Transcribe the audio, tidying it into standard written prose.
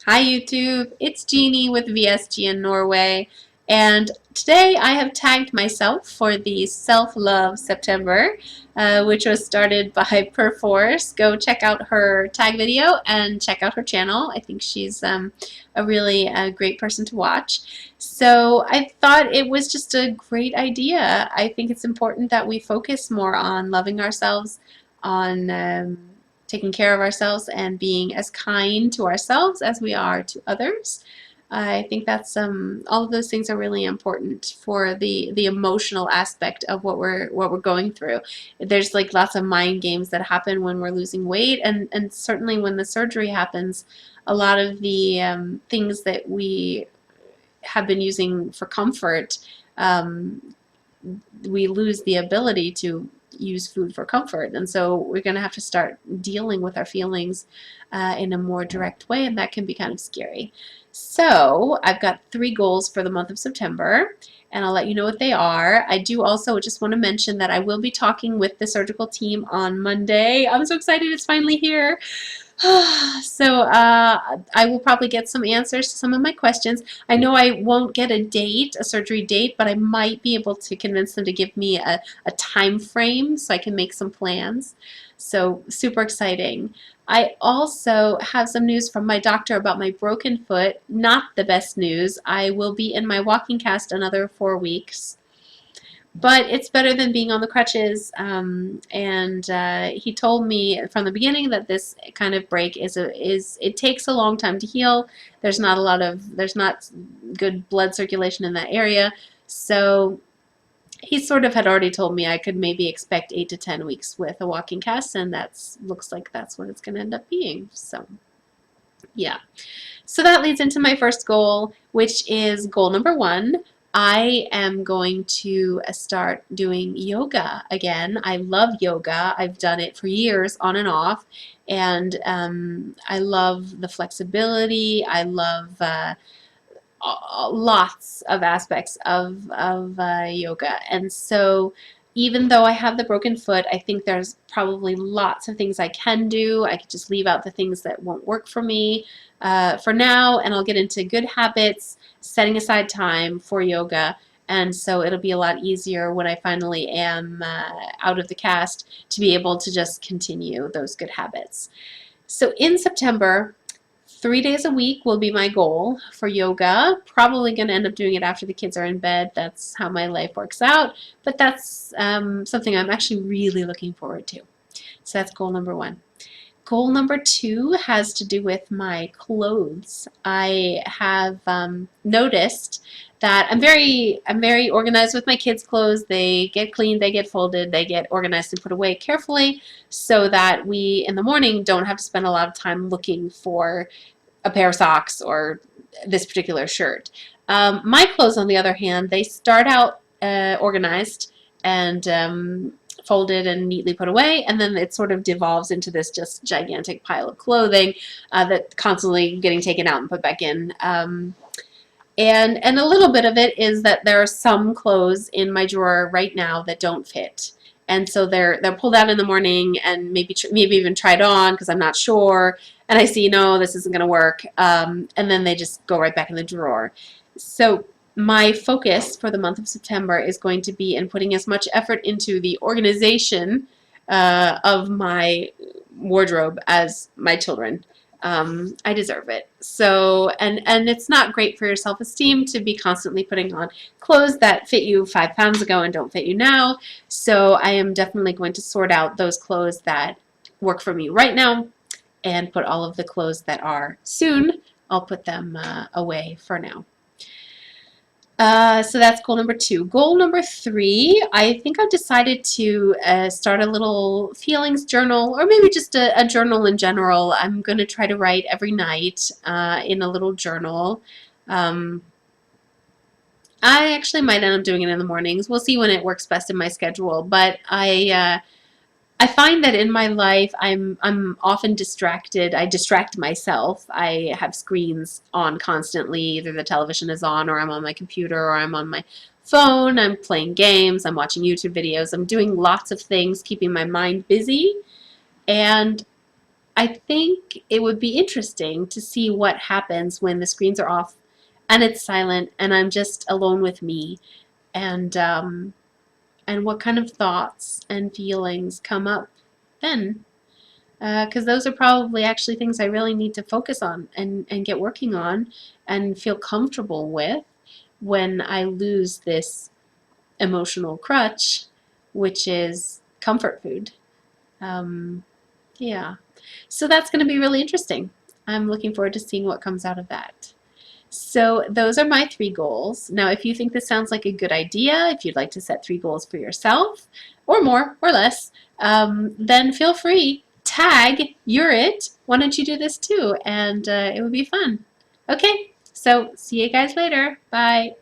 Hi YouTube, it's Jeannie with VSG in Norway, and today I have tagged myself for the Self-Love September, which was started by Perforce. Go check out her tag video and check out her channel. I think she's a really great person to watch. So I thought it was just a great idea. I think it's important that we focus more on loving ourselves, on taking care of ourselves and being as kind to ourselves as we are to others. I think that's all of those things are really important for the emotional aspect of what we're going through. There's like lots of mind games that happen when we're losing weight, and certainly when the surgery happens, a lot of the things that we have been using for comfort, we lose the ability to use food for comfort, and so we're going to have to start dealing with our feelings in a more direct way, and that can be kind of scary. So I've got 3 goals for the month of September, and I'll let you know what they are. I do also just want to mention that I will be talking with the surgical team on Monday. I'm so excited, it's finally here. So I will probably get some answers to some of my questions. I know I won't get a date, a surgery date, but I might be able to convince them to give me a time frame so I can make some plans. So super exciting. I also have some news from my doctor about my broken foot. Not the best news. I will be in my walking cast another 4 weeks. But it's better than being on the crutches, and he told me from the beginning that this kind of break is it takes a long time to heal. There's not good blood circulation in that area, so he sort of had already told me I could maybe expect 8 to 10 weeks with a walking cast, and looks like that's what it's going to end up being. So yeah. So that leads into my first goal, which is goal number 1. I am going to start doing yoga again. I love yoga. I've done it for years on and off, and I love the flexibility. I love lots of aspects of yoga, and so even though I have the broken foot, I think there's probably lots of things I can do. I could just leave out the things that won't work for me for now, and I'll get into good habits, setting aside time for yoga, and so it'll be a lot easier when I finally am out of the cast to be able to just continue those good habits. So in September, 3 days a week will be my goal for yoga. Probably going to end up doing it after the kids are in bed. That's how my life works out. But that's something I'm actually really looking forward to. So that's goal number 1. Goal number 2 has to do with my clothes. I have noticed that I'm very organized with my kids' clothes. They get cleaned, they get folded, they get organized and put away carefully, so that we in the morning don't have to spend a lot of time looking for a pair of socks or this particular shirt. My clothes, on the other hand, they start out organized and folded and neatly put away, and then it sort of devolves into this just gigantic pile of clothing that's constantly getting taken out and put back in. And a little bit of it is that there are some clothes in my drawer right now that don't fit. And so they're pulled out in the morning and maybe even tried on because I'm not sure. And I see, no, this isn't going to work. And then they just go right back in the drawer. So my focus for the month of September is going to be in putting as much effort into the organization of my wardrobe as my children. I deserve it. So, and it's not great for your self-esteem to be constantly putting on clothes that fit you 5 pounds ago and don't fit you now. So I am definitely going to sort out those clothes that work for me right now and put all of the clothes that are soon, I'll put them away for now. So that's goal number 2. Goal number 3, I think I've decided to start a little feelings journal, or maybe just a journal in general. I'm going to try to write every night in a little journal. I actually might end up doing it in the mornings. We'll see when it works best in my schedule, but I find that in my life I'm often distracted. I distract myself. I have screens on constantly. Either the television is on, or I'm on my computer, or I'm on my phone. I'm playing games. I'm watching YouTube videos. I'm doing lots of things, keeping my mind busy. And I think it would be interesting to see what happens when the screens are off and it's silent and I'm just alone with me, and what kind of thoughts and feelings come up then. Because those are probably actually things I really need to focus on and get working on and feel comfortable with when I lose this emotional crutch, which is comfort food. Um, yeah. So that's going to be really interesting. I'm looking forward to seeing what comes out of that. So those are my 3 goals. Now, if you think this sounds like a good idea, if you'd like to set 3 goals for yourself, or more or less, then feel free. Tag, you're it. Why don't you do this too? And it would be fun. Okay, so see you guys later. Bye.